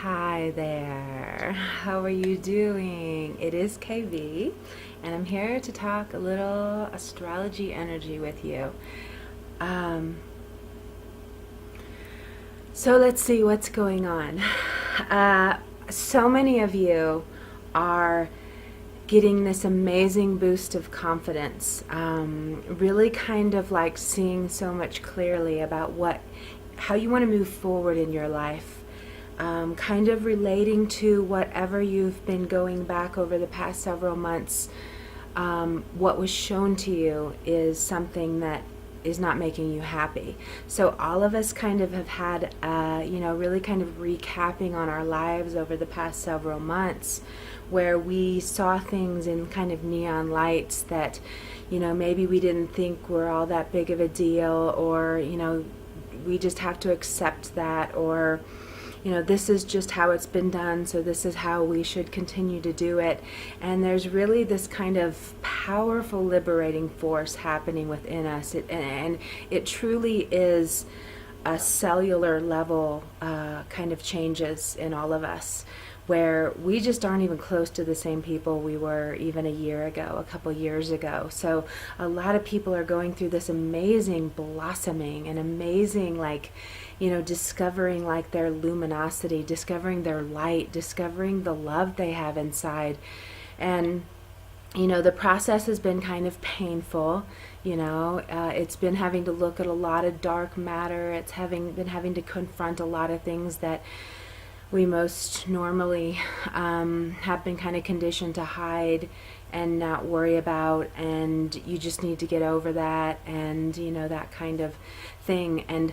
Hi there, how are you doing? It is KV, and I'm here to talk a little astrology energy with you. Um, so let's see what's going on. So many of you are getting this amazing boost of confidence, really kind of like seeing so much clearly about how you want to move forward in your life. Kind of relating to whatever you've been going back over the past several months. What was shown to you is something that is not making you happy. So all of us kind of have had, really kind of recapping on our lives over the past several months, where we saw things in kind of neon lights that, maybe we didn't think were all that big of a deal, or, we just have to accept that, or this is just how it's been done, so this is how we should continue to do it. And there's really this kind of powerful liberating force happening within us. And it truly is a cellular level kind of changes in all of us, where we just aren't even close to the same people we were even a year ago, a couple years ago. So a lot of people are going through this amazing blossoming and amazing, discovering like their luminosity, discovering their light, discovering the love they have inside. And the process has been kind of painful. It's been having to look at a lot of dark matter. It's been having to confront a lot of things that we most normally have been kind of conditioned to hide and not worry about, and you just need to get over that, and that kind of thing. And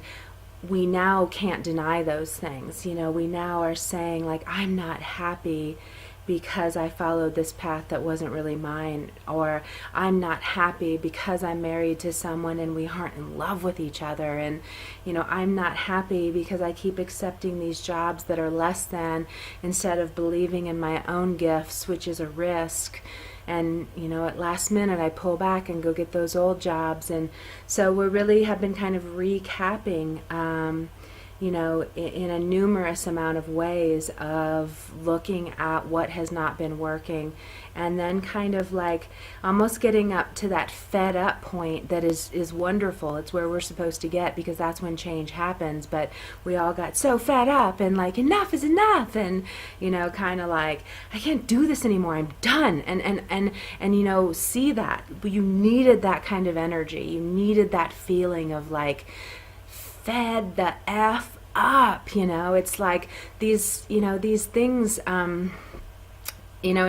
we now can't deny those things. We now are saying, like, I'm not happy because I followed this path that wasn't really mine, or I'm not happy because I'm married to someone and we aren't in love with each other, and I'm not happy because I keep accepting these jobs that are less than, instead of believing in my own gifts, which is a risk. And at last minute I pull back and go get those old jobs. And so we really have been kind of recapping in a numerous amount of ways of looking at what has not been working, and then kind of like almost getting up to that fed up point that is wonderful. It's where we're supposed to get, because that's when change happens. But we all got so fed up and like, enough is enough, and kind of like, I can't do this anymore, I'm done. And see that. But you needed that kind of energy. You needed that feeling of like, fed the F up. It's like these things, and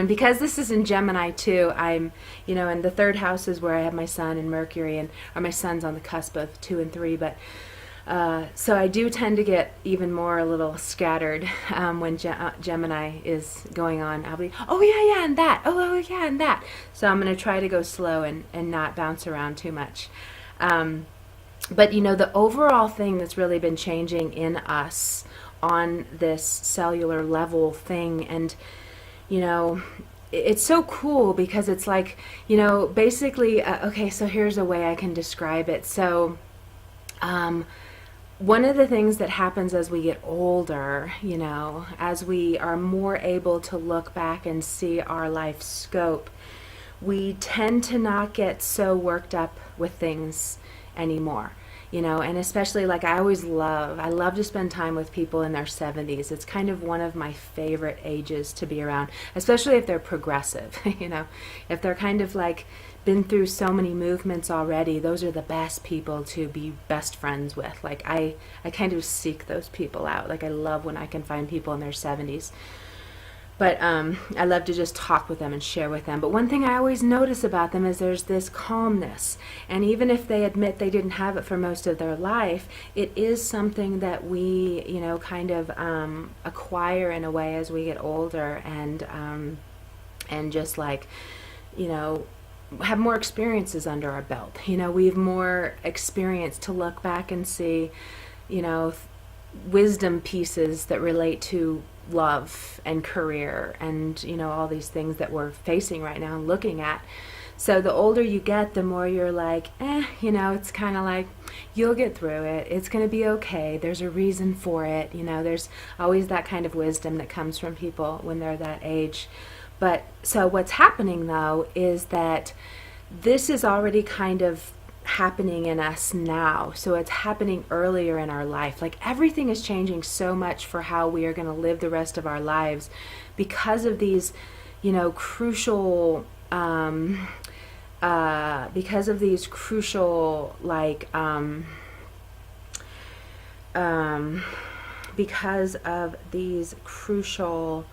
because this is in Gemini too, I'm, in the third house is where I have my sun and Mercury, or my sun's on the cusp of 2 and 3, but so I do tend to get even more a little scattered when Gemini is going on. I'll be, oh yeah, and that, oh yeah, and that. So I'm going to try to go slow and not bounce around too much. But the overall thing that's really been changing in us on this cellular level thing, and it's so cool because it's like, basically, okay, so here's a way I can describe it. So one of the things that happens as we get older, as we are more able to look back and see our life scope, we tend to not get so worked up with things anymore. And especially, like, I love to spend time with people in their 70s. It's kind of one of my favorite ages to be around, especially if they're progressive. If they're kind of like been through so many movements already, those are the best people to be best friends with. Like, I kind of seek those people out. Like, I love when I can find people in their 70s. But I love to just talk with them and share with them. But one thing I always notice about them is there's this calmness. And even if they admit they didn't have it for most of their life, it is something that we, kind of acquire in a way as we get older, and just like, have more experiences under our belt. We have more experience to look back and see, wisdom pieces that relate to love and career and all these things that we're facing right now and looking at. So the older you get, the more you're like, it's kind of like, you'll get through it. It's going to be okay. There's a reason for it. There's always that kind of wisdom that comes from people when they're that age. But so what's happening though is that this is already kind of happening in us now. So it's happening earlier in our life. Like everything is changing so much for how we are going to live the rest of our lives because of these, crucial, because of these crucial, because of these crucial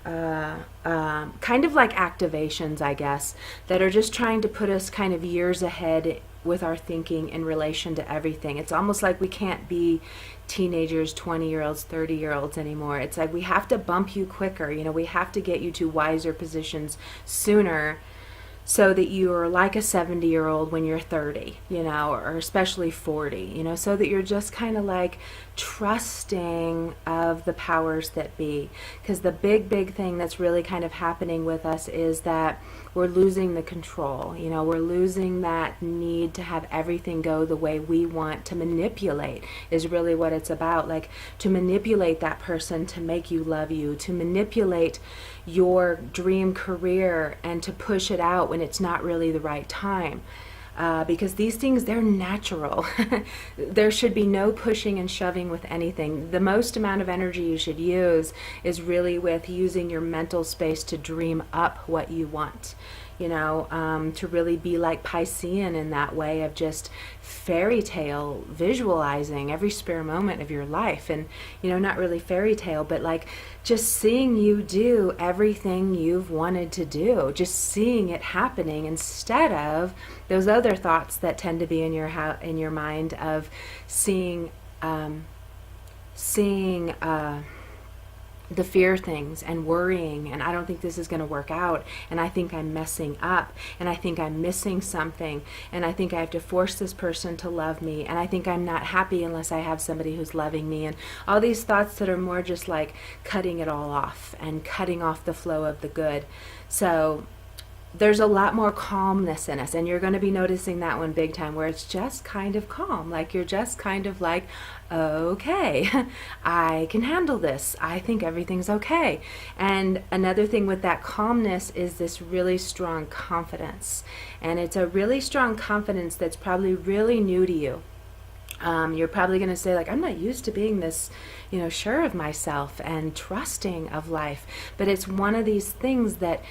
kind of like activations, I guess, that are just trying to put us kind of years ahead with our thinking in relation to everything. It's almost like we can't be teenagers, 20-year-olds, 30-year-olds anymore. It's like we have to bump you quicker. We have to get you to wiser positions sooner so that you're like a 70-year-old when you're 30, or especially 40, so that you're just kind of like trusting of the powers that be. Because the big thing that's really kind of happening with us is that we're losing the control. We're losing that need to have everything go the way we want. To manipulate is really what it's about. Like to manipulate that person to make you love you, to manipulate your dream career and to push it out when it's not really the right time. Because these things, they're natural. There should be no pushing and shoving with anything. The most amount of energy you should use is really with using your mental space to dream up what you want. To really be like Piscean in that way of just fairy tale visualizing every spare moment of your life. And, not really fairy tale, but like just seeing you do everything you've wanted to do, just seeing it happening instead of those other thoughts that tend to be in your mind of seeing the fear things and worrying, and I don't think this is going to work out, and I think I'm messing up, and I think I'm missing something, and I think I have to force this person to love me, and I think I'm not happy unless I have somebody who's loving me, and all these thoughts that are more just like cutting it all off and cutting off the flow of the good. So there's a lot more calmness in us, and you're going to be noticing that one big time, where it's just kind of calm, like you're just kind of like, okay, I can handle this, I think everything's okay. And another thing with that calmness is this really strong confidence, and it's a really strong confidence that's probably really new to you. You're probably going to say, like, I'm not used to being this, sure of myself and trusting of life, but it's one of these things that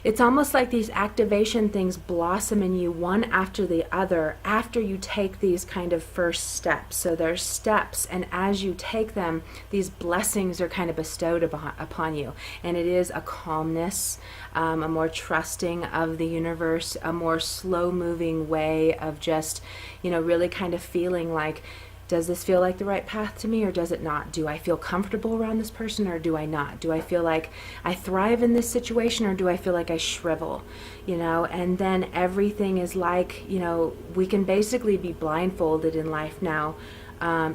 it's almost like these activation things blossom in you one after the other after you take these kind of first steps. So there's steps, and as you take them, these blessings are kind of bestowed upon you. And it is a calmness, a more trusting of the universe, a more slow-moving way of just, really kind of feeling like, does this feel like the right path to me or does it not? Do I feel comfortable around this person or do I not? Do I feel like I thrive in this situation or do I feel like I shrivel? And then everything is like, we can basically be blindfolded in life now,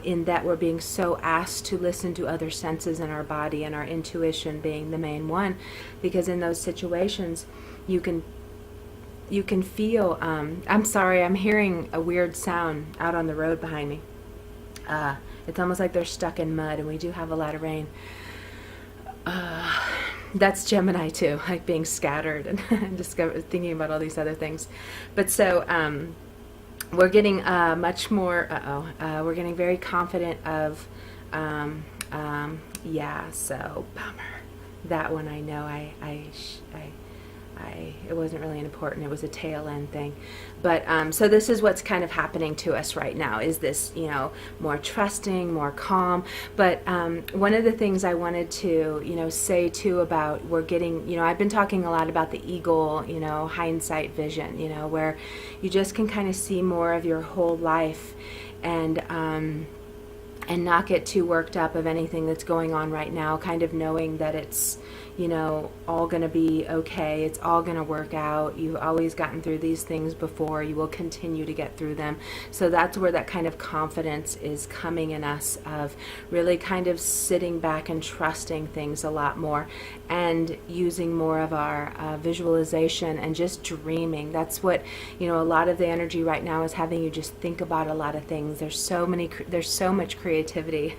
in that we're being so asked to listen to other senses in our body, and our intuition being the main one, because in those situations you can feel, I'm sorry, I'm hearing a weird sound out on the road behind me. It's almost like they're stuck in mud, and we do have a lot of rain. That's Gemini too, like being scattered and thinking about all these other things. But so we're getting much more, we're getting very confident of, so bummer. That one I know it wasn't really important. It was a tail end thing. But so this is what's kind of happening to us right now, is this, more trusting, more calm. But one of the things I wanted to, say too about, we're getting, I've been talking a lot about the eagle, hindsight vision, where you just can kind of see more of your whole life. And and not get too worked up of anything that's going on right now, kind of knowing that it's, all going to be okay. It's all going to work out. You've always gotten through these things before. You will continue to get through them. So that's where that kind of confidence is coming in us, of really kind of sitting back and trusting things a lot more, and using more of our visualization and just dreaming. That's what, a lot of the energy right now is having you just think about a lot of things. There's so much creativity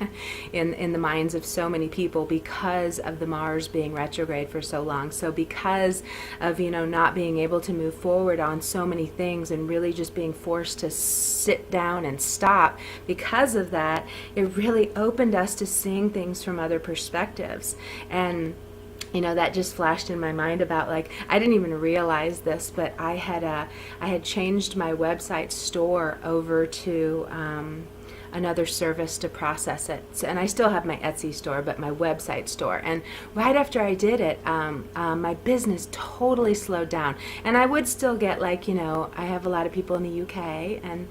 in the minds of so many people because of the Mars being retrograde for so long. So because of, not being able to move forward on so many things, and really just being forced to sit down and stop, because of that, it really opened us to seeing things from other perspectives. And that just flashed in my mind about, like, I didn't even realize this, but I had changed my website store over to another service to process it. So, and I still have my Etsy store, but my website store. And right after I did it, my business totally slowed down. And I would still get, like, I have a lot of people in the UK, and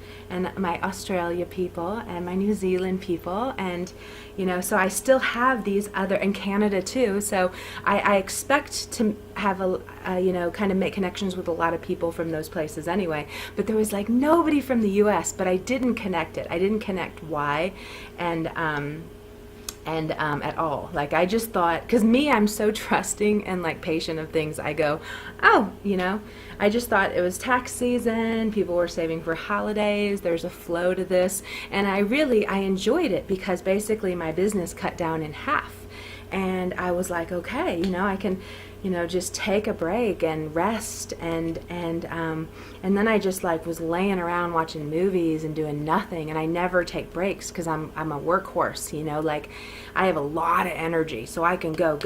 my Australia people, and my New Zealand people, and so I still have these other, and Canada too. So I expect to have kind of make connections with a lot of people from those places anyway. But there was, like, nobody from the US, but I didn't connect it. I didn't connect why, and at all. Like, I just thought, because I'm so trusting and, like, patient of things, I go, oh, I just thought it was tax season, people were saving for holidays, there's a flow to this, and I enjoyed it, because basically my business cut down in half. And I was like, okay, I can, just take a break and rest, and then I just, like, was laying around watching movies and doing nothing. And I never take breaks because I'm a workhorse, like, I have a lot of energy, so I can go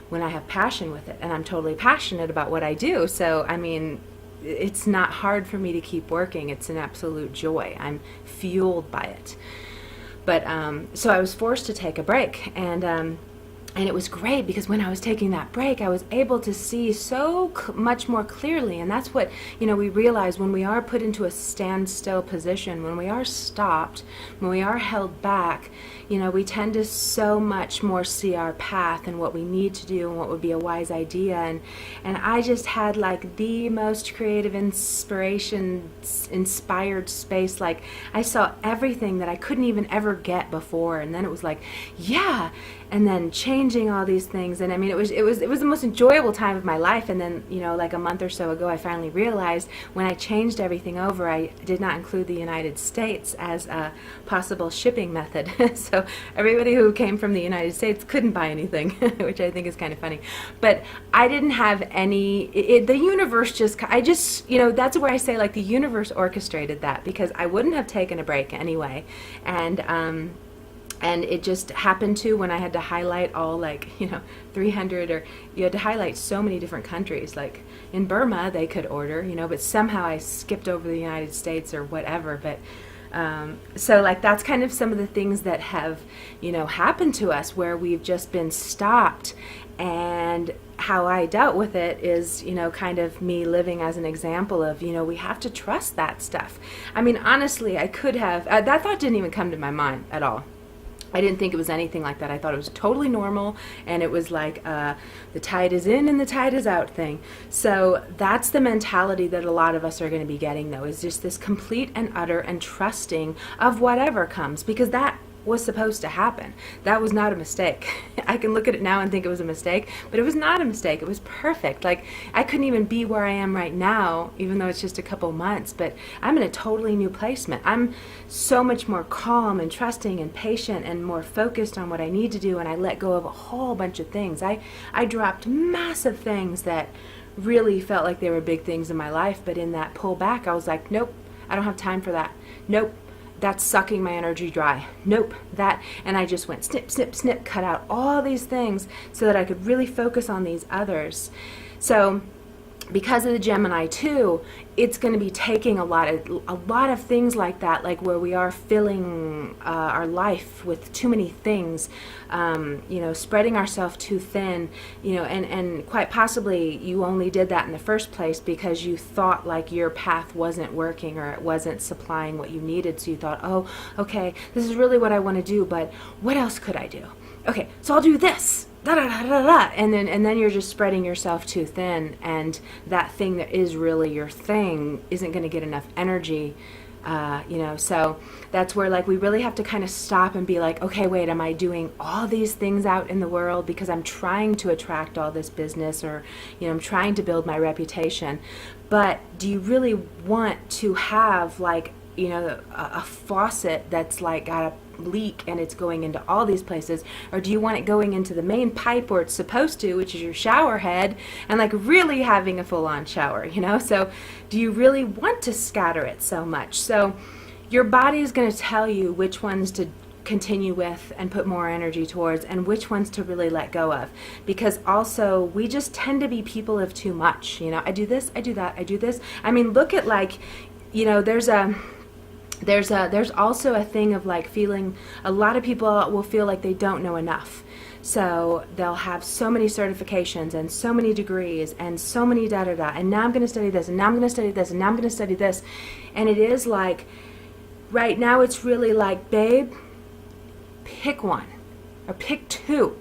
when I have passion with it, and I'm totally passionate about what I do. So I mean, it's not hard for me to keep working. It's an absolute joy. I'm fueled by it. But so I was forced to take a break, and it was great, because when I was taking that break, I was able to see so much more clearly. And that's what, we realize when we are put into a standstill position, when we are stopped, when we are held back, we tend to so much more see our path and what we need to do and what would be a wise idea. And I just had, like, the most creative inspired space. Like, I saw everything that I couldn't even ever get before. And then it was like, yeah. And then changing all these things, and I mean, it was the most enjoyable time of my life. And then, like a month or so ago, I finally realized, when I changed everything over, I did not include the United States as a possible shipping method. So everybody who came from the United States couldn't buy anything, which I think is kind of funny. But I didn't have any. The universe that's where I say, like, the universe orchestrated that, because I wouldn't have taken a break anyway, and it just happened to, when I had to highlight all, like, 300, or you had to highlight so many different countries. Like in Burma, they could order, but somehow I skipped over the United States or whatever. But so, like, that's kind of some of the things that have, happened to us, where we've just been stopped. And how I dealt with it is, kind of me living as an example of, we have to trust that stuff. I mean, honestly, I could have, that thought didn't even come to my mind at all. I didn't think it was anything like that. I thought it was totally normal, and it was like the tide is in and the tide is out thing. So that's the mentality that a lot of us are going to be getting, though, is just this complete and utter and trusting of whatever comes, because that was supposed to happen. That was not a mistake. I can look at it now and think it was a mistake, but it was not a mistake. It was perfect. Like, I couldn't even be where I am right now, even though it's just a couple months, but I'm in a totally new placement. I'm so much more calm and trusting and patient and more focused on what I need to do, and I let go of a whole bunch of things. I dropped massive things that really felt like they were big things in my life, but in that pullback, I was like, nope, I don't have time for that. Nope. That's sucking my energy dry. Nope, that. And I just went snip, snip, snip, cut out all these things so that I could really focus on these others. So because of the Gemini too, it's going to be taking a lot of things like that, like where we are filling our life with too many things, spreading ourselves too thin, and quite possibly you only did that in the first place because you thought like your path wasn't working or it wasn't supplying what you needed. So you thought, oh, okay, this is really what I want to do, but what else could I do? Okay, so I'll do this. Da, da, da, da, da. And then you're just spreading yourself too thin, and that thing that is really your thing isn't going to get enough energy, so that's where like we really have to kind of stop and be like, okay, wait, am I doing all these things out in the world because I'm trying to attract all this business, or I'm trying to build my reputation, but do you really want to have like a faucet that's like got a leak and it's going into all these places, or do you want it going into the main pipe where it's supposed to, which is your shower head, and like really having a full-on shower, so do you really want to scatter it so much? So your body is going to tell you which ones to continue with and put more energy towards, and which ones to really let go of, because also we just tend to be people of too much. I do this, I do that, I do this. I mean, look at like there's also a thing of like feeling, a lot of people will feel like they don't know enough. So they'll have so many certifications and so many degrees and so many da-da-da, and now I'm going to study this, and now I'm going to study this, and now I'm going to study this. And it is like, right now it's really like, babe, pick one or pick two.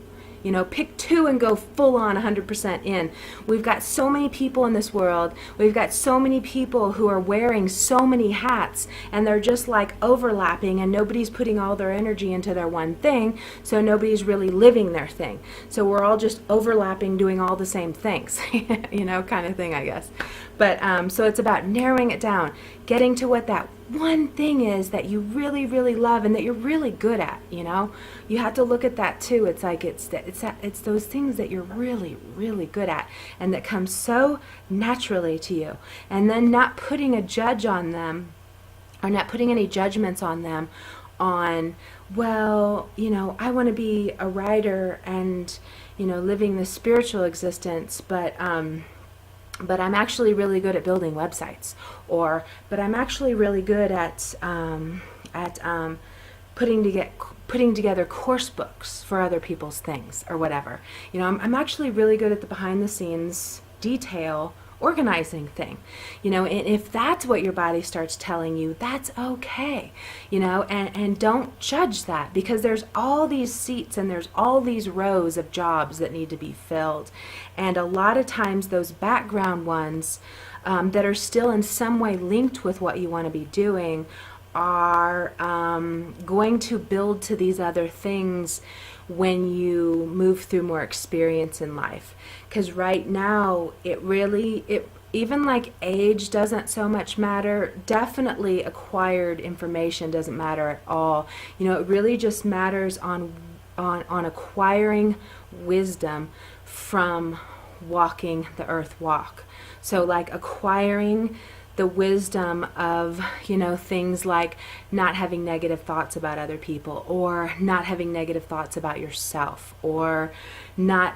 Pick two and go full on 100% in. We've got so many people in this world. We've got so many people who are wearing so many hats, and they're just like overlapping, and nobody's putting all their energy into their one thing, so nobody's really living their thing. So we're all just overlapping, doing all the same things, kind of thing, I guess. But so it's about narrowing it down, getting to what that one thing is that you really, really love and that you're really good at. You have to look at that too. It's like it's those things that you're really, really good at and that come so naturally to you, and then not putting a judge on them, or not putting any judgments on them on, well, I want to be a writer and living the spiritual existence, but I'm actually really good at building websites, but I'm actually really good at putting together course books for other people's things, or whatever. I'm actually really good at the behind the scenes detail organizing thing. And if that's what your body starts telling you, that's okay. And don't judge that, because there's all these seats and there's all these rows of jobs that need to be filled. And a lot of times those background ones that are still in some way linked with what you want to be doing are going to build to these other things when you move through more experience in life. Because right now even like age doesn't so much matter. Definitely acquired information doesn't matter at all. It really just matters on acquiring wisdom from walking the earth walk. So like acquiring the wisdom of, things like not having negative thoughts about other people, or not having negative thoughts about yourself, or not,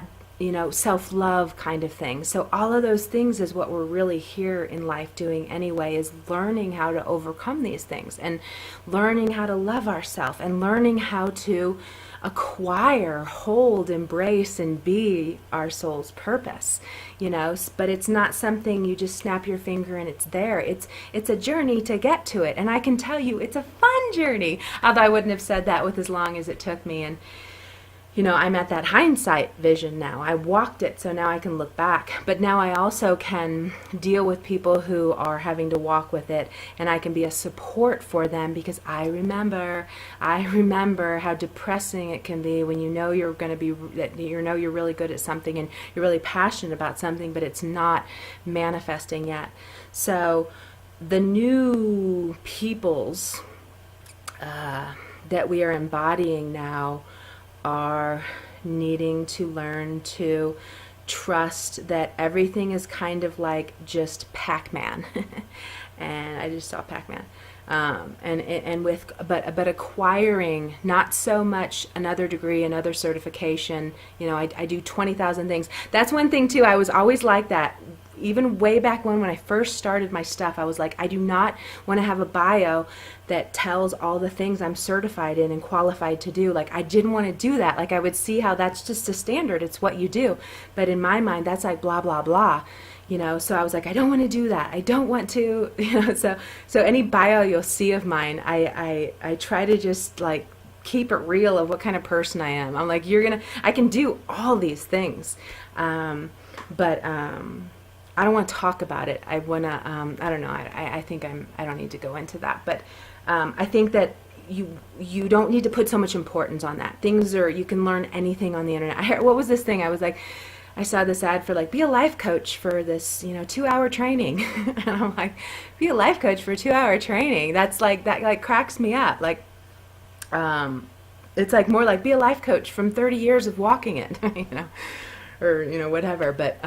self-love kind of thing. So all of those things is what we're really here in life doing anyway, is learning how to overcome these things, and learning how to love ourselves, and learning how to acquire, hold, embrace, and be our soul's purpose. But it's not something you just snap your finger and it's there. It's a journey to get to it, and I can tell you it's a fun journey, although I wouldn't have said that with as long as it took me. And I'm at that hindsight vision now. I walked it, so now I can look back. But now I also can deal with people who are having to walk with it, and I can be a support for them, because I remember how depressing it can be when you're going to be, you're really good at something and you're really passionate about something, but it's not manifesting yet. So the new peoples that we are embodying now are needing to learn to trust that everything is kind of like just Pac-Man. And I just saw Pac-Man. But acquiring not so much another degree, another certification. I do 20,000 things. That's one thing too. I was always like that. even way back when I first started my stuff, I was like, I do not want to have a bio that tells all the things I'm certified in and qualified to do. Like, I didn't want to do that. Like, I would see how that's just a standard. It's what you do. But in my mind, that's like blah, blah, blah. So I was like, I don't want to do that. I don't want to, so any bio you'll see of mine, I try to just like keep it real of what kind of person I am. I'm like, I can do all these things. But I don't want to talk about it. I want to, I don't know. I think I don't need to go into that, but I think that you don't need to put so much importance on that. You can learn anything on the internet. What was this thing? I saw this ad for like, be a life coach for this, 2-hour training. And I'm like, be a life coach for 2-hour training. That like cracks me up. Like, it's like more like be a life coach from 30 years of walking it, or, whatever. But,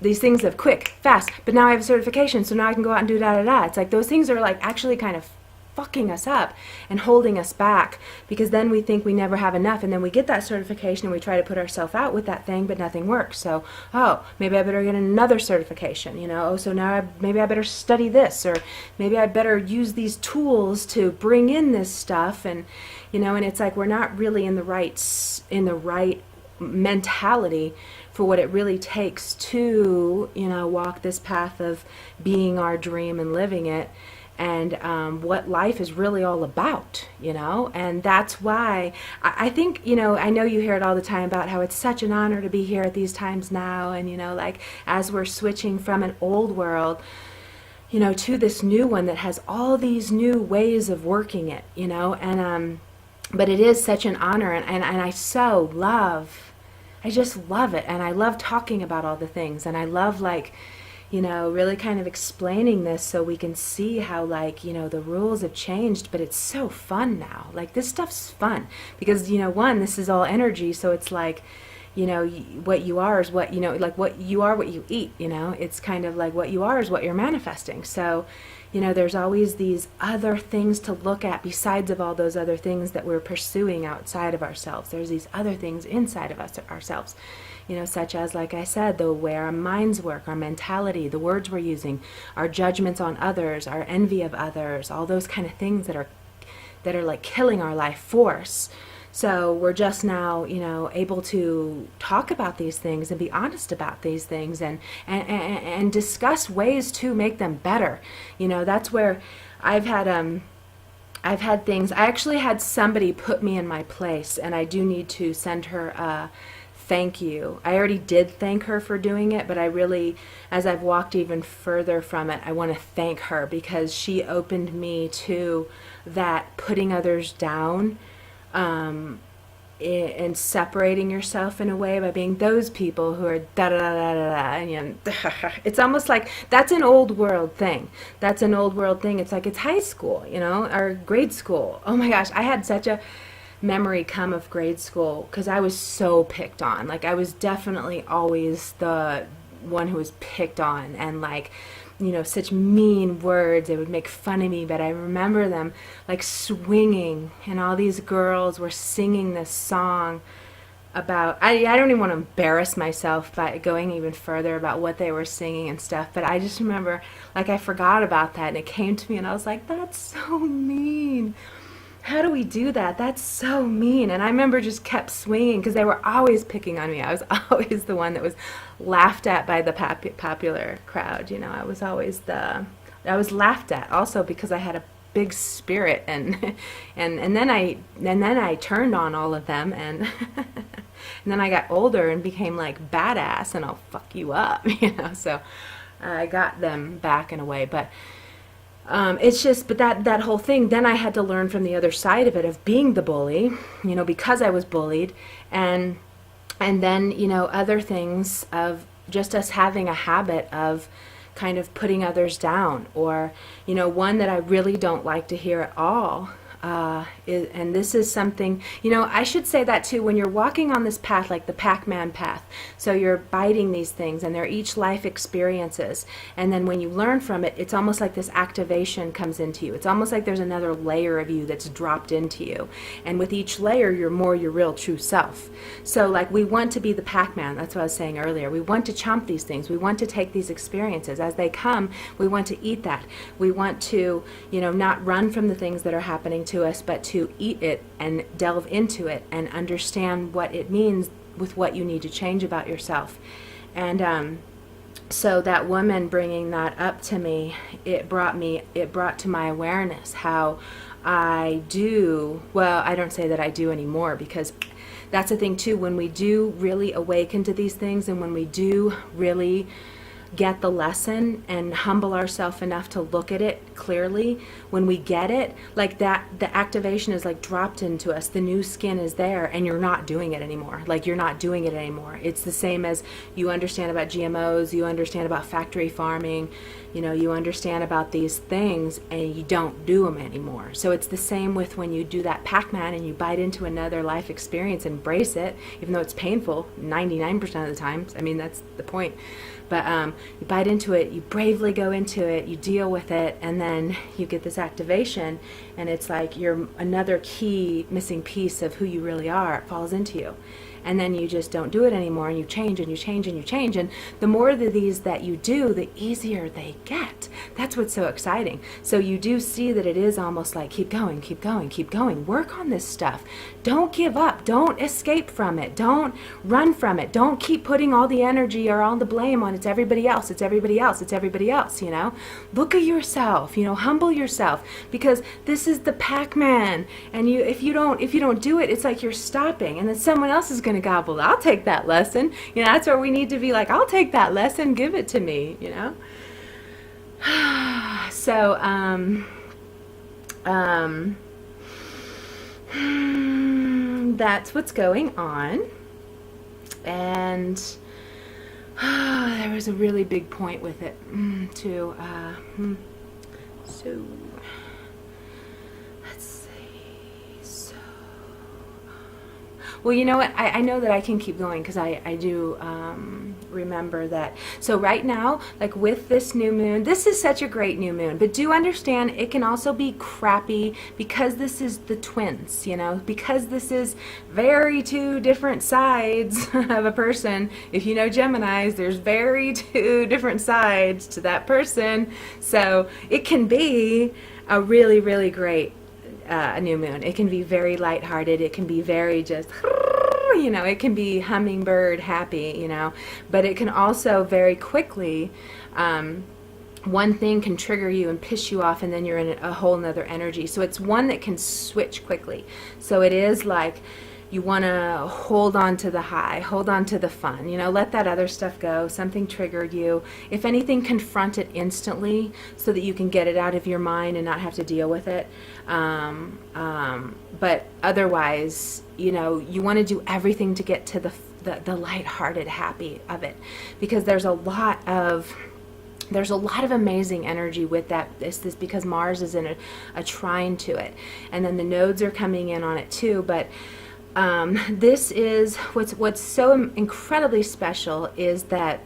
these things of quick, fast, but now I have a certification, so now I can go out and do da-da-da. It's like those things are like actually kind of fucking us up and holding us back, because then we think we never have enough, and then we get that certification and we try to put ourselves out with that thing, but nothing works. So, maybe I better get another certification, so now maybe I better study this, or maybe I better use these tools to bring in this stuff, and and it's like we're not really in the right mentality for what it really takes to walk this path of being our dream and living it, and what life is really all about, and that's why I think, I know you hear it all the time about how it's such an honor to be here at these times now, and like as we're switching from an old world to this new one that has all these new ways of working it, and but it is such an honor, and I just love it, and I love talking about all the things, and I love really kind of explaining this so we can see how the rules have changed, but it's so fun now. Like, this stuff's fun because this is all energy, so it's like what you are is what what you are, what you eat. It's kind of like what you are is what you're manifesting. So there's always these other things to look at besides of all those other things that we're pursuing outside of ourselves. There's these other things inside of ourselves, such as, like I said, the way our minds work, our mentality, the words we're using, our judgments on others, our envy of others, all those kind of things that are like killing our life force. So we're just now, able to talk about these things and be honest about these things, and discuss ways to make them better. That's where I've had things. I actually had somebody put me in my place, and I do need to send her a thank you. I already did thank her for doing it, but I really, as I've walked even further from it, I want to thank her because she opened me to that putting others down, and separating yourself in a way by being those people who are da da da da da, and it's almost like that's an old world thing. It's like it's high school, or grade school. Oh my gosh, I had such a memory come of grade school because I was so picked on. Like, I was definitely always the one who was picked on, and such mean words. They would make fun of me, but I remember them swinging, and all these girls were singing this song about, I don't even want to embarrass myself by going even further about what they were singing and stuff, but I just remember, I forgot about that, and it came to me, and I was like, that's so mean. How do we do that? That's so mean. And I remember just kept swinging because they were always picking on me. I was always the one that was laughed at by the popular crowd. I was always I was laughed at also because I had a big spirit, and then I turned on all of them, and and then I got older and became badass, and I'll fuck you up, So I got them back in a way, but. It's just, but that whole thing, then I had to learn from the other side of it, of being the bully, because I was bullied, and then, other things of just us having a habit of kind of putting others down, or, one that I really don't like to hear at all, and this is something, I should say that too, when you're walking on this path, like the Pac-Man path, so you're biting these things and they're each life experiences, and then when you learn from it, it's almost like this activation comes into you. It's almost like there's another layer of you that's dropped into you, and with each layer you're more your real true self. So like we want to be the Pac-Man, that's what I was saying earlier. We want to chomp these things, we want to take these experiences as they come, we want to eat that, we want to not run from the things that are happening to us, but to eat it and delve into it and understand what it means with what you need to change about yourself. And so that woman bringing that up to me, it brought to my awareness how I don't say that I do anymore, because that's the thing too, when we do really awaken to these things, and when we do really get the lesson and humble ourselves enough to look at it clearly, when we get it, like that, the activation is like dropped into us, the new skin is there, and you're not doing it anymore. Like you're not doing it anymore. It's the same as you understand about GMOs, you understand about factory farming, you understand about these things, and you don't do them anymore. So it's the same with when you do that Pac-Man and you bite into another life experience, embrace it, even though it's painful 99% of the times. I mean, that's the point. But you bite into it, you bravely go into it, you deal with it, and then you get this activation, and it's like you're another key missing piece of who you really are. It falls into you. And then you just don't do it anymore, and you change and you change and you change. And the more of these that you do, the easier they get. That's what's so exciting. So you do see that it is almost like keep going, keep going, keep going. Work on this stuff. Don't give up. Don't escape from it. Don't run from it. Don't keep putting all the energy or all the blame on it's everybody else, it's everybody else, it's everybody else, Look at yourself, humble yourself, because this is the Pac-Man. And if you don't do it, it's like you're stopping, and then someone else is going to gobble. I'll take that lesson. That's where we need to be like, I'll take that lesson, give it to me, So that's what's going on. And there was a really big point with it too. So let's see. So well, you know what? I know that I can keep going, because I do remember that. So right now, like with this new moon, this is such a great new moon, but do understand it can also be crappy, because this is the twins, because this is very two different sides of a person. If you know Geminis, there's very two different sides to that person. So it can be a really, really great a new moon. It can be very lighthearted. It can be very just, it can be hummingbird happy, but it can also very quickly, one thing can trigger you and piss you off, and then you're in a whole nother energy. So it's one that can switch quickly. So it is like you want to hold on to the high, hold on to the fun, let that other stuff go. Something triggered you. If anything, confront it instantly so that you can get it out of your mind and not have to deal with it. But otherwise, you want to do everything to get to the lighthearted happy of it, because there's a lot of amazing energy with that. This because Mars is in a trine to it, and then the nodes are coming in on it too. But this is what's so incredibly special, is that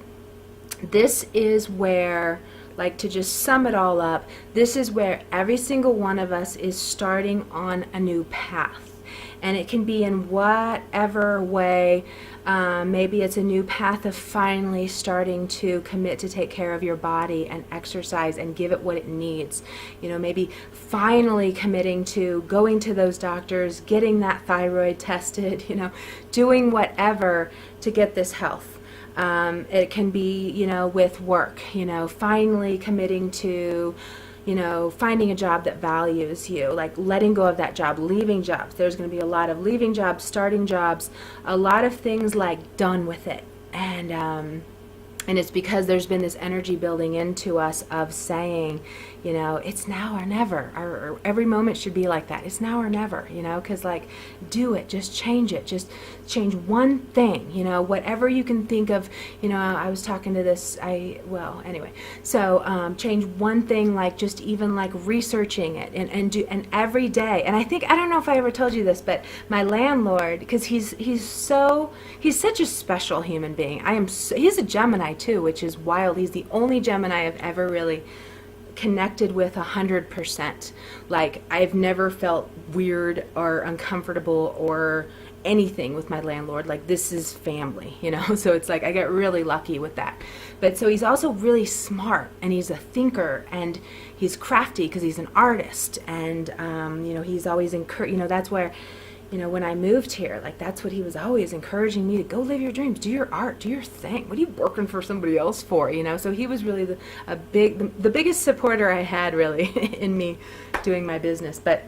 this is where, like, to just sum it all up, this is where every single one of us is starting on a new path. And it can be in whatever way. Maybe it's a new path of finally starting to commit to take care of your body and exercise and give it what it needs. Maybe finally committing to going to those doctors, getting that thyroid tested, doing whatever to get this health. It can be, with work, finally committing to finding a job that values you, like letting go of that job, leaving jobs. There's going to be a lot of leaving jobs, starting jobs, a lot of things like done with it. And it's because there's been this energy building into us of saying, you know, it's now or never. Or every moment should be like that. It's now or never, you know, because like, do it, just change it, just change one thing, you know, whatever you can think of. You know, I was talking to this, well, anyway, so change one thing, like just even like researching it and every day. And I don't know if I ever told you this, but my landlord, because he's such a special human being. He's a Gemini too, which is wild. He's the only Gemini I've ever really connected with 100%. Like, I've never felt weird or uncomfortable or anything with my landlord. Like, this is family, you know. So it's like I get really lucky with that. But so he's also really smart, and he's a thinker, and he's crafty because he's an artist, and you know, he's always you know, that's where, you know, when I moved here, like, that's what he was always encouraging me to go live your dreams, do your art, do your thing. What are you working for somebody else for, you know? So he was really the biggest supporter I had, really, in me doing my business. But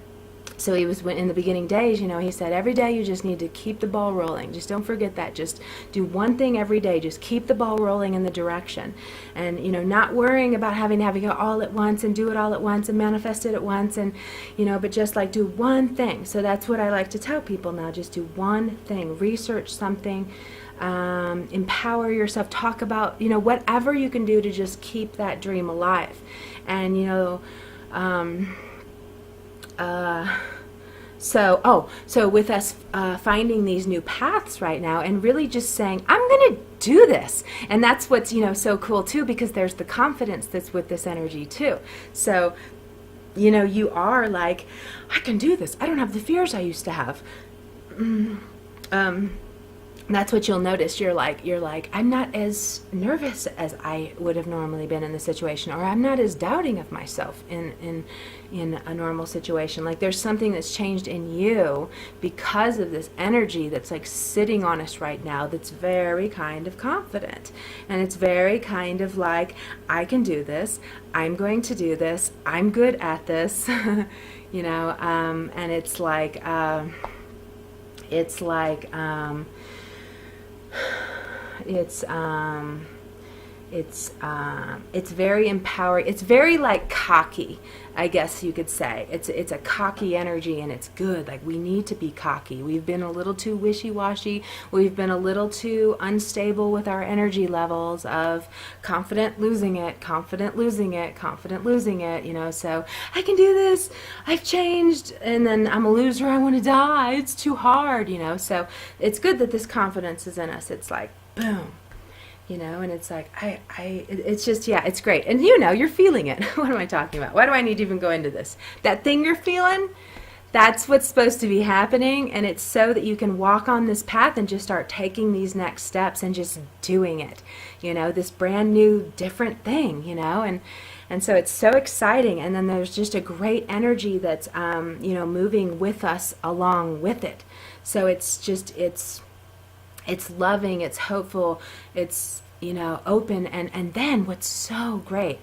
so he was, in the beginning days, you know, he said, every day you just need to keep the ball rolling. Just don't forget that. Just do one thing every day. Just keep the ball rolling in the direction. And, you know, not worrying about having it all at once and do it all at once and manifest it at once, and, you know, but just like do one thing. So that's what I like to tell people now. Just do one thing. Research something. Empower yourself. Talk about, you know, whatever you can do to just keep that dream alive. And, you know, so with us finding these new paths right now and really just saying, I'm going to do this. And that's what's, you know, so cool too, because there's the confidence that's with this energy too. So, you know, you are like, I can do this. I don't have the fears I used to have. That's what you'll notice. You're like, I'm not as nervous as I would have normally been in the situation, or I'm not as doubting of myself in a normal situation. Like, there's something that's changed in you because of this energy that's like sitting on us right now, that's very kind of confident, and it's very kind of like, I can do this, I'm going to do this, I'm good at this, you know. And it's like it's very empowering. It's very like cocky, I guess you could say. It's a cocky energy, and it's good. Like, we need to be cocky. We've been a little too wishy-washy. We've been a little too unstable with our energy levels of confident losing it, confident losing it, confident losing it, you know. So I can do this, I've changed, and then I'm a loser, I want to die, it's too hard, you know. So it's good that this confidence is in us. It's like, boom, you know, and it's like, it's just, yeah, it's great. And you know, you're feeling it. What am I talking about? Why do I need to even go into this? That thing you're feeling, that's what's supposed to be happening. And it's so that you can walk on this path and just start taking these next steps and just doing it, you know, this brand new, different thing, you know. And so it's so exciting. And then there's just a great energy that's, you know, moving with us along with it. So it's just, it's loving, it's hopeful, it's, you know, open. And then what's so great,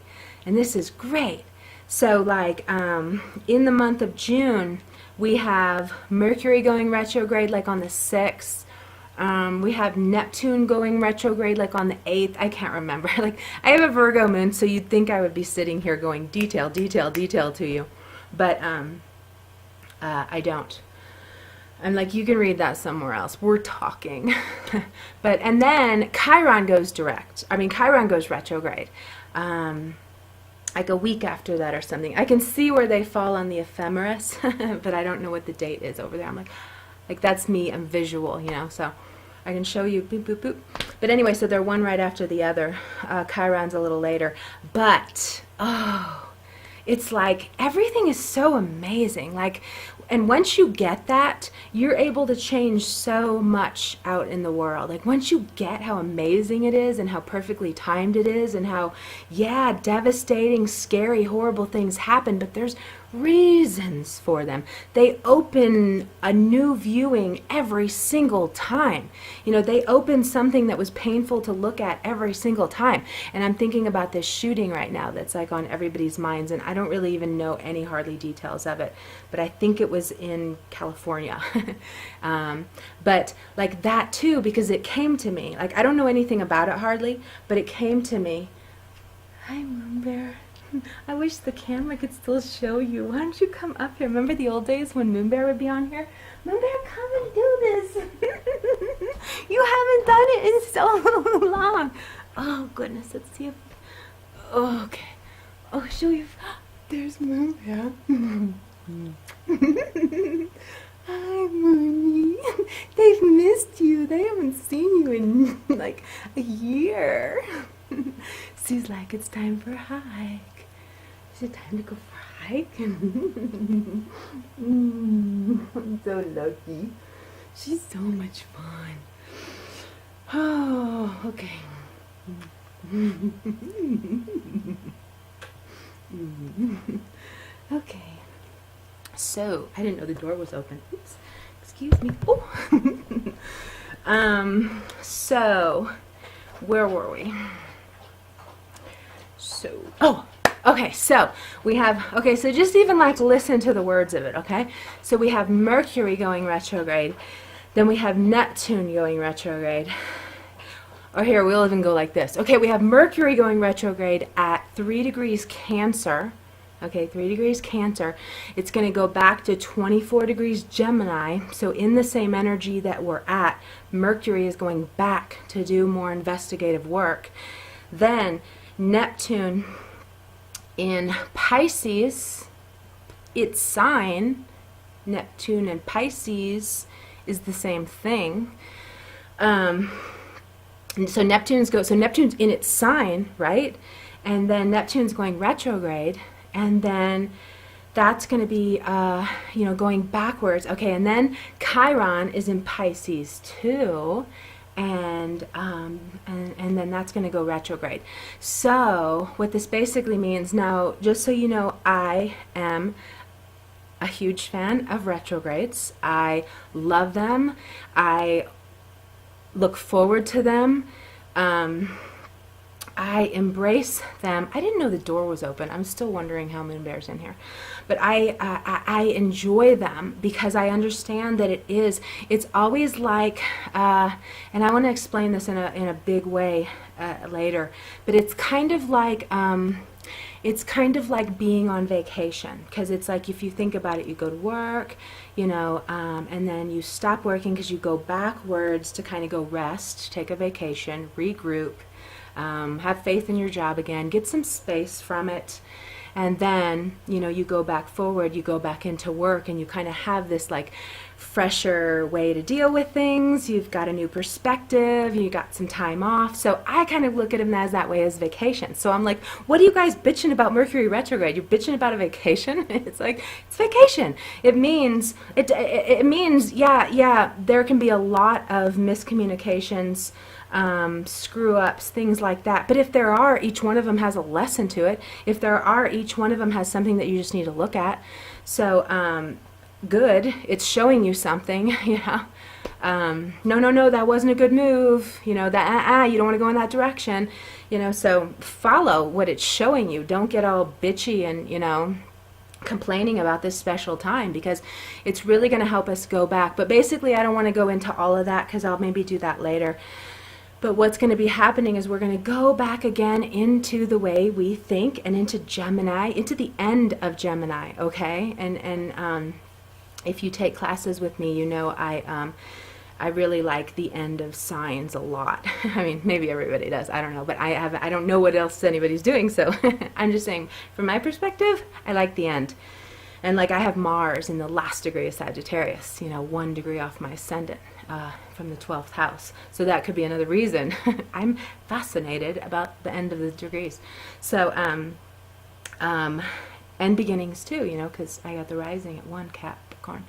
and this is great, so like in the month of June, we have Mercury going retrograde like on the 6th. We have Neptune going retrograde like on the 8th. I can't remember. Like, I have a Virgo moon, so you'd think I would be sitting here going detail to you, but I don't. I'm like, you can read that somewhere else. We're talking. But, and then Chiron goes Chiron goes retrograde. Like a week after that or something. I can see where they fall on the ephemeris, but I don't know what the date is over there. I'm like that's me, I'm visual, you know, so I can show you, boop, boop, boop. But anyway, so they're one right after the other. Chiron's a little later. But, oh, it's like everything is so amazing. Like, and once you get that, you're able to change so much out in the world. Like, once you get how amazing it is and how perfectly timed it is and how, yeah, devastating, scary, horrible things happen, but there's reasons for them. They open a new viewing every single time. You know, they open something that was painful to look at every single time. And I'm thinking about this shooting right now that's like on everybody's minds, and I don't really even know any hardly details of it, but I think it was in California. But like that too, because it came to me. Like, I don't know anything about it hardly, but it came to me. Hi, Moon Bear. I wish the camera could still show you. Why don't you come up here? Remember the old days when Moon Bear would be on here? Moon Bear, come and do this. You haven't done it in so long. Oh, goodness. Let's see if... Oh, okay. Oh, show you. There's Moon Bear. Hi, Moony. They've missed you. They haven't seen you in like a year. She's like, it's time for a hike. Is it time to go for a hike? I'm so lucky. She's so much fun. Oh, okay. Okay. So, I didn't know the door was open. Oops. Excuse me. Oh. So, where were we? Okay, so we have, so just even like listen to the words of it, okay? So we have Mercury going retrograde, then we have Neptune going retrograde. Or here, we'll even go like this. Okay, we have Mercury going retrograde at 3 degrees Cancer. Okay, 3 degrees Cancer. It's going to go back to 24 degrees Gemini. So in the same energy that we're at, Mercury is going back to do more investigative work. Then Neptune in Pisces, its sign, Neptune and Pisces is the same thing. And so Neptune's in its sign, right? And then Neptune's going retrograde, and then that's going to be going backwards. Okay, and then Chiron is in Pisces too. And then that's going to go retrograde. So what this basically means, now just so you know, I am a huge fan of retrogrades. I love them. I look forward to them. I embrace them. I didn't know the door was open. I'm still wondering how Moon Bear's in here. But I enjoy them because I understand that it's always like, and I want to explain this in a big way later, but it's kind of like being on vacation, because it's like, if you think about it, you go to work, and then you stop working because you go backwards to kind of go rest, take a vacation, regroup, have faith in your job again, get some space from it, and then you go back forward, you go back into work, and you kind of have this like fresher way to deal with things. You've got a new perspective, you got some time off. So I kind of look at them as that way, as vacation. So I'm like, what are you guys bitching about Mercury retrograde? You're bitching about a vacation? It's like, it's vacation. It means yeah, there can be a lot of miscommunications, screw ups, things like that. But if there are, each one of them has a lesson to it. If there are, each one of them has something that you just need to look at. So good, it's showing you something. No, that wasn't a good move, that you don't want to go in that direction, so follow what it's showing you. Don't get all bitchy and complaining about this special time, because it's really going to help us go back. But basically, I don't want to go into all of that because I'll maybe do that later. But what's going to be happening is we're going to go back again into the way we think, and into Gemini, into the end of Gemini, okay? And if you take classes with me, I really like the end of signs a lot. I mean, maybe everybody does, I don't know, but I don't know what else anybody's doing, so I'm just saying, from my perspective, I like the end. And like, I have Mars in the last degree of Sagittarius, 1 degree off my ascendant, from the 12th house. So that could be another reason I'm fascinated about the end of the degrees. So, and beginnings too, because I got the rising at 1 Capricorn.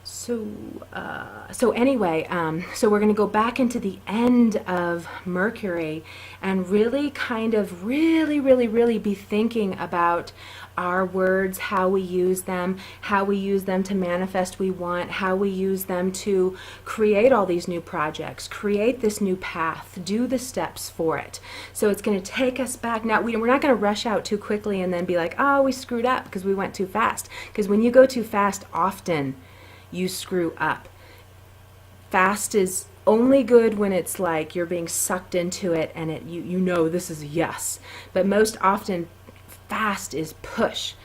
So anyway, so we're going to go back into the end of Mercury and really kind of really be thinking about our words, how we use them to manifest we want, how we use them to create all these new projects, create this new path, do the steps for it. So it's going to take us back. Now, we're not going to rush out too quickly and then be like, oh, we screwed up because we went too fast. Because when you go too fast, often you screw up. Fast is only good when it's like you're being sucked into it and you know this is a yes. But most often, fast is push.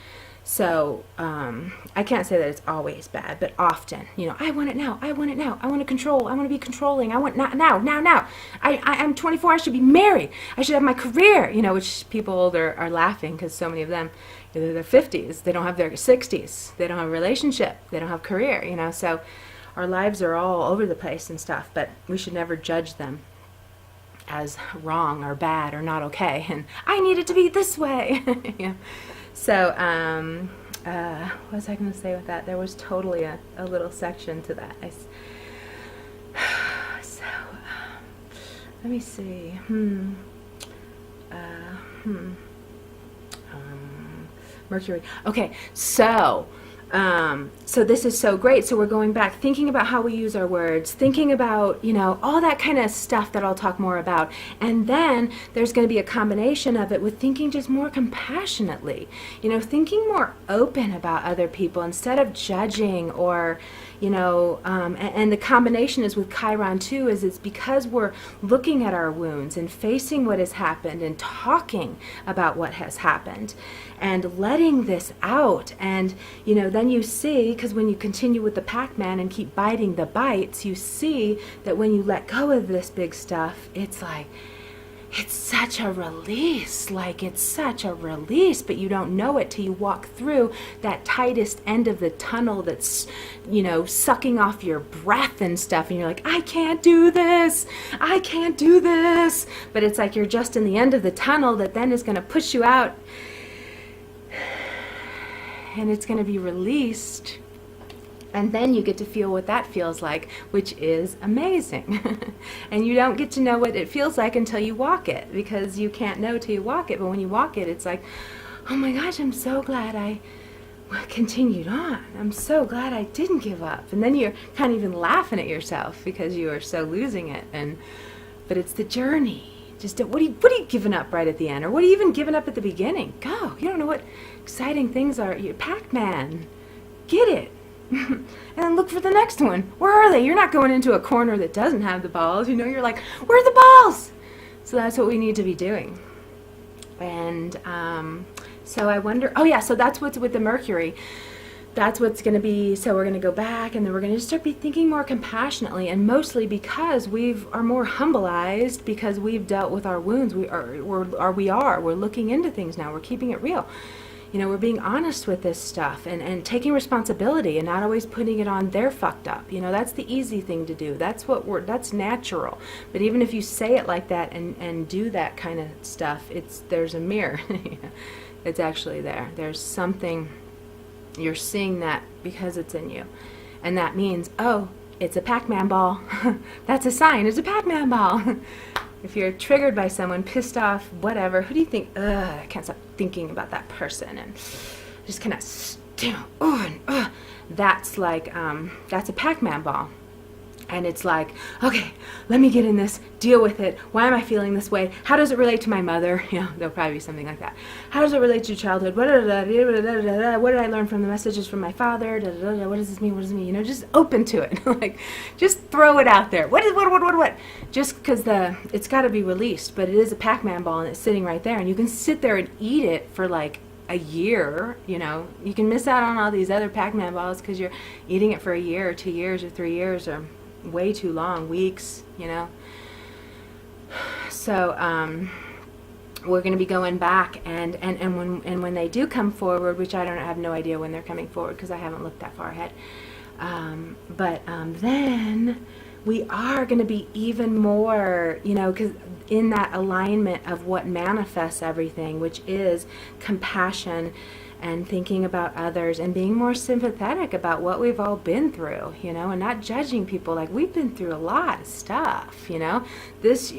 So I can't say that it's always bad, but often, I want it now. I want it now. I want to control. I want to be controlling. I want now. I'm 24. I should be married. I should have my career, which people older are laughing because so many of them, they're their 50s. They don't have their 60s. They don't have a relationship. They don't have career, So our lives are all over the place and stuff, but we should never judge them as wrong or bad or not okay. And I need it to be this way. So, what was I going to say with that? There was totally a little section to that. Let me see. Mercury. Okay, so this is so great. So we're going back, thinking about how we use our words, thinking about, all that kind of stuff that I'll talk more about. And then there's going to be a combination of it with thinking just more compassionately, thinking more open about other people instead of judging or, and the combination is with Chiron too, is it's because we're looking at our wounds and facing what has happened and talking about what has happened and letting this out. And, then you see, because when you continue with the Pac-Man and keep biting the bites, you see that when you let go of this big stuff, it's like, it's such a release, but you don't know it till you walk through that tightest end of the tunnel that's, sucking off your breath and stuff, and you're like, I can't do this. But it's like you're just in the end of the tunnel that then is going to push you out, and it's going to be released. And then you get to feel what that feels like, which is amazing. And you don't get to know what it feels like until you walk it, because you can't know till you walk it. But when you walk it, it's like, oh my gosh, I'm so glad I continued on. I'm so glad I didn't give up. And then you're kind of even laughing at yourself because you are so losing it. But it's the journey. Just what are you giving up right at the end? Or what are you even giving up at the beginning? Go. You don't know what exciting things are. You're Pac-Man. Get it. And then look for the next one. Where are they? You're not going into a corner that doesn't have the balls. You're like, where are the balls? So that's what we need to be doing. And so I wonder, so that's what's with the Mercury. That's what's going to be, so we're going to go back, and then we're going to just start thinking more compassionately, and mostly because we are more humbleized, because we've dealt with our wounds. We're looking into things now. We're keeping it real. We're being honest with this stuff and taking responsibility and not always putting it on they're fucked up. That's the easy thing to do. That's natural. But even if you say it like that and do that kind of stuff, there's a mirror. It's actually there. There's something, you're seeing that because it's in you. And that means, it's a Pac-Man ball. That's a sign. It's a Pac-Man ball. If you're triggered by someone, pissed off, whatever, who do you think, I can't stop thinking about that person, and just kind of, that's like, that's a Pac-Man ball. And it's like, okay, let me get in this, deal with it. Why am I feeling this way? How does it relate to my mother? There'll probably be something like that. How does it relate to childhood? What did I learn from the messages from my father? What does this mean? What does it mean? Just open to it. Like, just throw it out there. What? Just because it's got to be released, but it is a Pac-Man ball, and it's sitting right there, and you can sit there and eat it for like a year. You can miss out on all these other Pac-Man balls because you're eating it for a year or 2 years or 3 years or way too long, weeks, So we're going to be going back, and when they do come forward, which I have no idea when they're coming forward because I haven't looked that far ahead. But then we are going to be even more, because in that alignment of what manifests everything, which is compassion and thinking about others and being more sympathetic about what we've all been through, and not judging people. Like, we've been through a lot of stuff, this,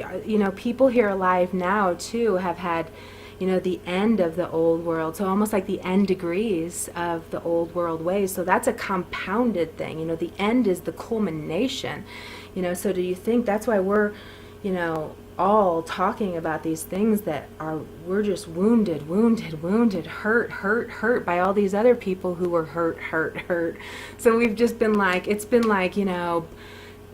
people here alive now too have had, the end of the old world. So almost like the end degrees of the old world ways. So that's a compounded thing, the end is the culmination, so do you think that's why we're, all talking about these things that we're just wounded, hurt by all these other people who were hurt. So we've just been like, it's been like,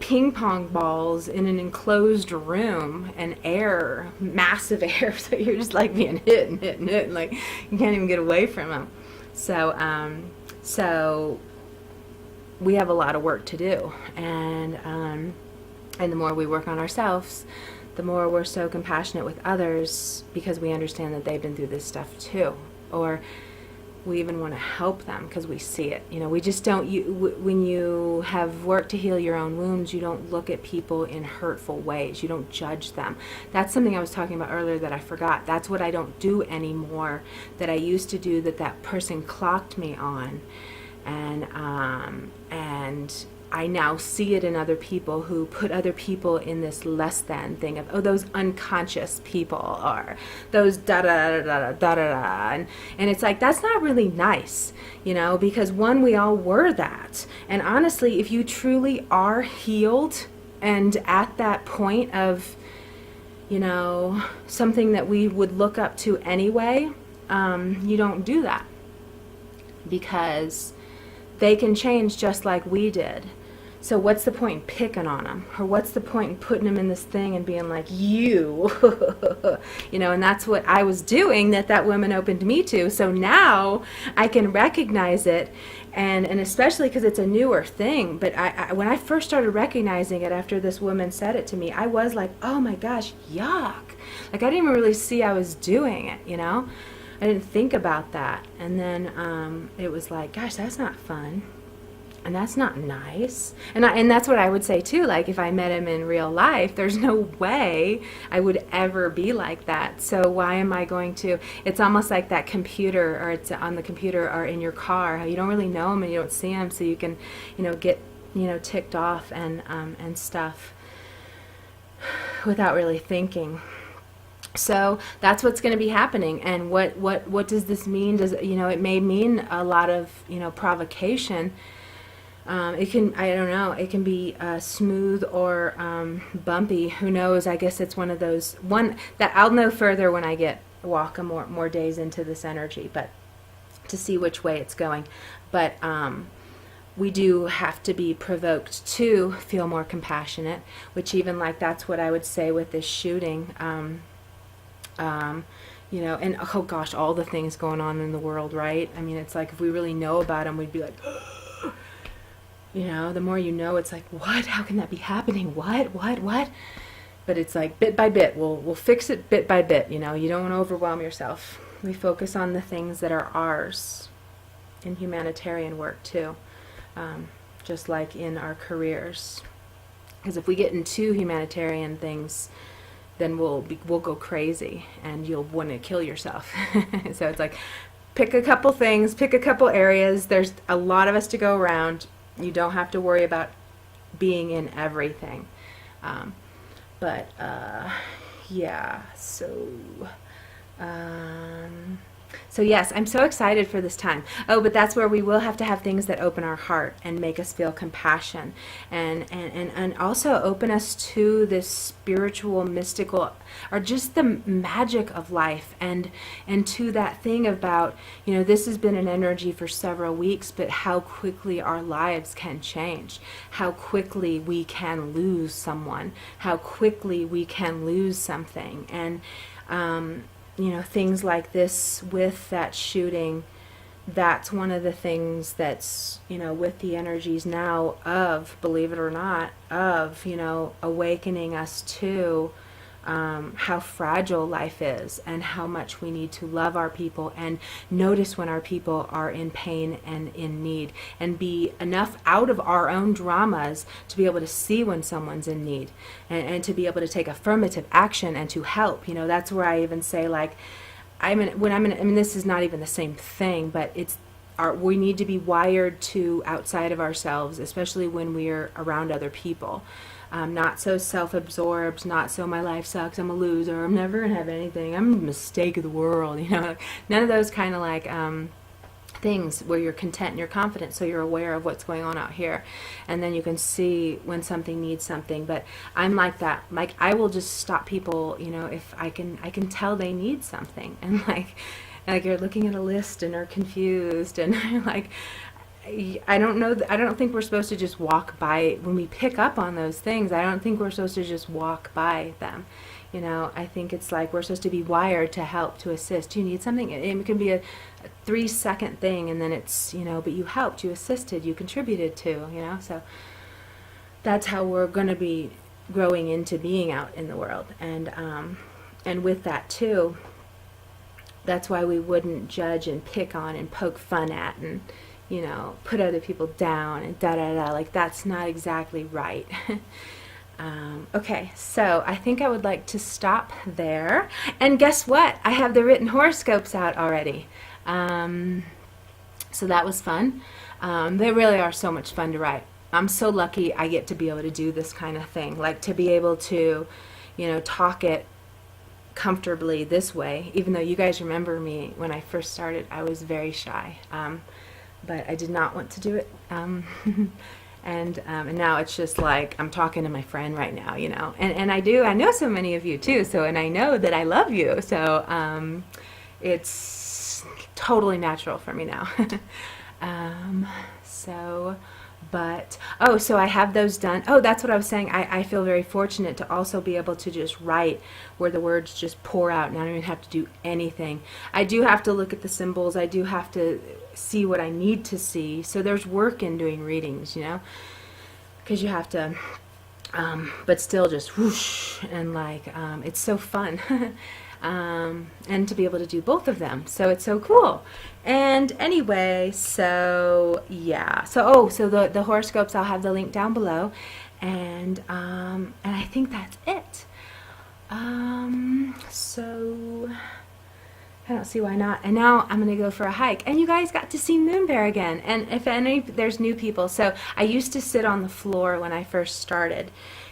ping pong balls in an enclosed room and air, massive air, so you're just like being hit and hit and hit, and like you can't even get away from them. So we have a lot of work to do, and the more we work on ourselves, the more we're so compassionate with others, because we understand that they've been through this stuff too, or we even want to help them because we see it. We just don't, when you have worked to heal your own wounds, you don't look at people in hurtful ways. You don't judge them. That's something I was talking about earlier that I forgot. That's what I don't do anymore, that I used to do, that person clocked me on. And I now see it in other people who put other people in this less than thing of, oh, those unconscious people, or those da da da da da da, and it's like, that's not really nice, because one, we all were that, and honestly, if you truly are healed and at that point of, something that we would look up to anyway, you don't do that, because they can change just like we did. So what's the point in picking on them? Or what's the point in putting them in this thing and being like, you, and that's what I was doing, that woman opened me to. So now I can recognize it, and especially because it's a newer thing. But I when I first started recognizing it after this woman said it to me, I was like, oh my gosh, yuck. Like, I didn't even really see I was doing it, I didn't think about that. And then it was like, gosh, that's not fun. And that's not nice. And that's what I would say too. Like, if I met him in real life, there's no way I would ever be like that. So why am I going to? It's almost like that computer, or it's on the computer or in your car, how you don't really know him and you don't see him, so you can, get, ticked off and stuff without really thinking. So that's what's going to be happening. And what does this mean? Does it may mean a lot of provocation. It can, I don't know, it can be smooth or bumpy. Who knows? I guess it's one of those, that I'll know further when I walk more days into this energy, but to see which way it's going. But we do have to be provoked to feel more compassionate, which even that's what I would say with this shooting. And oh gosh, all the things going on in the world, right? I mean, it's like, if we really know about them, we'd be like, the more it's like, what? How can that be happening? What? But it's like, bit by bit, we'll fix it bit by bit, you don't want to overwhelm yourself. We focus on the things that are ours in humanitarian work too, just like in our careers. Because if we get into humanitarian things, then we'll go crazy and you'll want to kill yourself. So it's like, pick a couple things, pick a couple areas. There's a lot of us to go around. You don't have to worry about being in everything. Yeah, so yes, I'm so excited for this time. Oh, but that's where we will have to have things that open our heart and make us feel compassion, and also open us to this spiritual, mystical, or just the magic of life, and to that thing about, this has been an energy for several weeks, but how quickly our lives can change, how quickly we can lose someone, how quickly we can lose something, and things like this with that shooting, that's one of the things that's, with the energies now of, believe it or not, of, awakening us to how fragile life is, and how much we need to love our people and notice when our people are in pain and in need, and be enough out of our own dramas to be able to see when someone's in need, and to be able to take affirmative action and to help. That's where I even say, like, this is not even the same thing, but we need to be wired to outside of ourselves, especially when we're around other people. Not so self-absorbed, not so my life sucks, I'm a loser, I'm never going to have anything, I'm a mistake of the world, none of those kind of things where you're content and you're confident, so you're aware of what's going on out here, and then you can see when something needs something. But I'm like that, I will just stop people, if I can tell they need something, and like you're looking at a list and are confused, and like, I don't know. I don't think we're supposed to just walk by when we pick up on those things. I don't think we're supposed to just walk by them. I think it's like we're supposed to be wired to help, to assist. You need something. It can be a 3-second thing, and then it's, but you helped, you assisted, you contributed to, So that's how we're going to be growing into being out in the world. And with that too, that's why we wouldn't judge and pick on and poke fun at and put other people down and da-da-da. Like, that's not exactly right. Okay, so I think I would like to stop there. And guess what? I have the written horoscopes out already. So that was fun. They really are so much fun to write. I'm so lucky I get to be able to do this kind of thing. Like, to be able to, talk it comfortably this way. Even though you guys remember me when I first started, I was very shy. But I did not want to do it. And now it's just like I'm talking to my friend right now, And I know so many of you too. So, and I know that I love you. So it's totally natural for me now. So I have those done. Oh, that's what I was saying. I feel very fortunate to also be able to just write where the words just pour out and I don't even have to do anything. I do have to look at the symbols. I do have to see what I need to see. So there's work in doing readings, because you have to, but still just whoosh, and like, it's so fun. And to be able to do both of them. So it's so cool. And anyway, so yeah. So the horoscopes, I'll have the link down below. And I think that's it. So I don't see why not. And now I'm going to go for a hike. And you guys got to see Moon Bear again. And if there's new people. So I used to sit on the floor when I first started.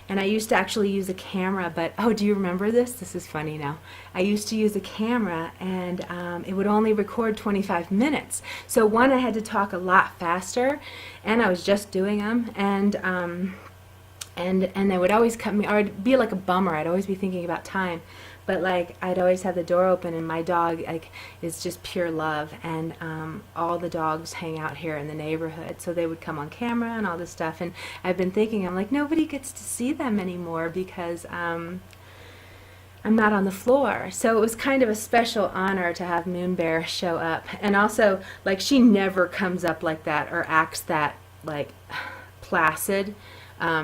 And I used to actually use a camera, but, oh, do you remember this? This is funny now. I used to use a camera, and it would only record 25 minutes. So one, I had to talk a lot faster, and I was just doing them, and they would always cut me, or I'd be like a bummer. I'd always be thinking about time. But like, I'd always have the door open, and my dog is just pure love, and all the dogs hang out here in the neighborhood, so they would come on camera and all this stuff. And I've been thinking, I'm like, nobody gets to see them anymore because I'm not on the floor. So it was kind of a special honor to have Moon Bear show up. And also, like, she never comes up like that or acts that like placid.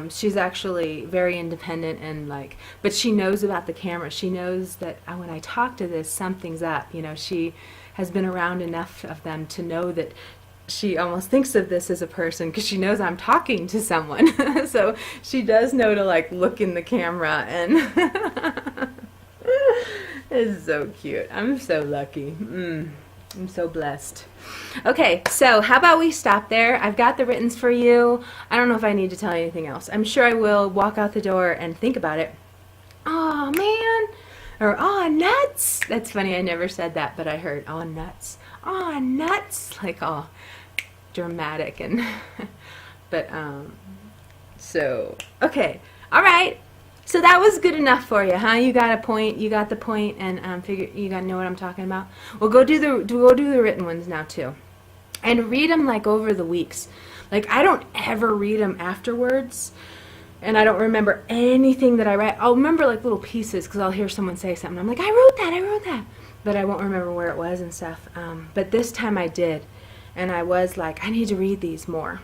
She's actually very independent and like, but she knows about the camera. She knows that when I talk to this, something's up. She has been around enough of them to know that she almost thinks of this as a person because she knows I'm talking to someone. So she does know to like look in the camera, and it's so cute. I'm so lucky. I'm so blessed. Okay, so how about we stop there? I've got the writtens for you. I don't know if I need to tell you anything else. I'm sure I will walk out the door and think about it. Oh, man. Or, oh, nuts. That's funny. I never said that, but I heard, oh, nuts. Oh, nuts. Like, all dramatic. And but, so, okay. All right. So that was good enough for you, huh? You got a point. You got the point, and figure you got to know what I'm talking about. Well, go do the written ones now too, and read them like over the weeks. Like, I don't ever read them afterwards, and I don't remember anything that I write. I'll remember like little pieces because I'll hear someone say something. I'm like, I wrote that, but I won't remember where it was and stuff. But this time I did, and I was like, I need to read these more,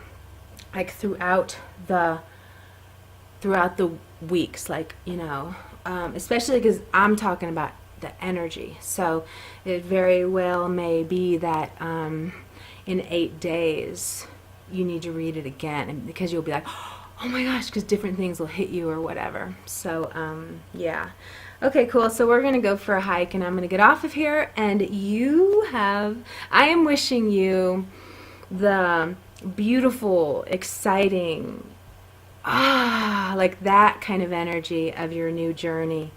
like throughout the weeks, like, especially because I'm talking about the energy. So it very well may be that in 8 days you need to read it again, and because you'll be like, oh my gosh, because different things will hit you or whatever. So yeah. Okay, cool. So we're going to go for a hike, and I'm going to get off of here, and I am wishing you the beautiful, exciting, like that kind of energy of your new journey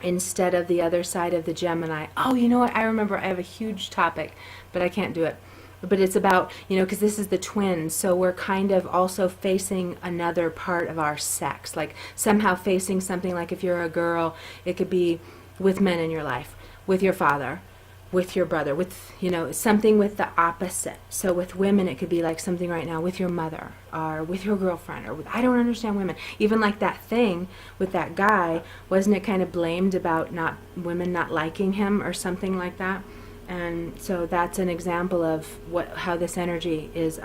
instead of the other side of the Gemini. Oh, you know what? I remember I have a huge topic, but I can't do it. But it's about, because this is the twins, so we're kind of also facing another part of our sex, like somehow facing something like if you're a girl, it could be with men in your life, with your father, with your brother, with, something with the opposite. So with women, it could be like something right now with your mother or with your girlfriend, or with, I don't understand women. Even like that thing with that guy, wasn't it kind of blamed about women not liking him or something like that? And so that's an example of how this energy is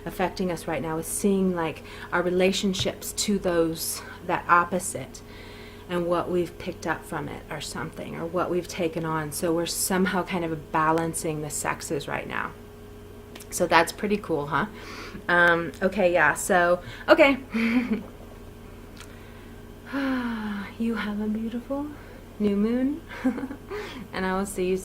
affecting us right now, is seeing like our relationships to that opposite, and what we've picked up from it or something, or what we've taken on. So we're somehow kind of balancing the sexes right now. So that's pretty cool, huh? Okay, yeah, so, okay. You have a beautiful new moon, and I will see you soon.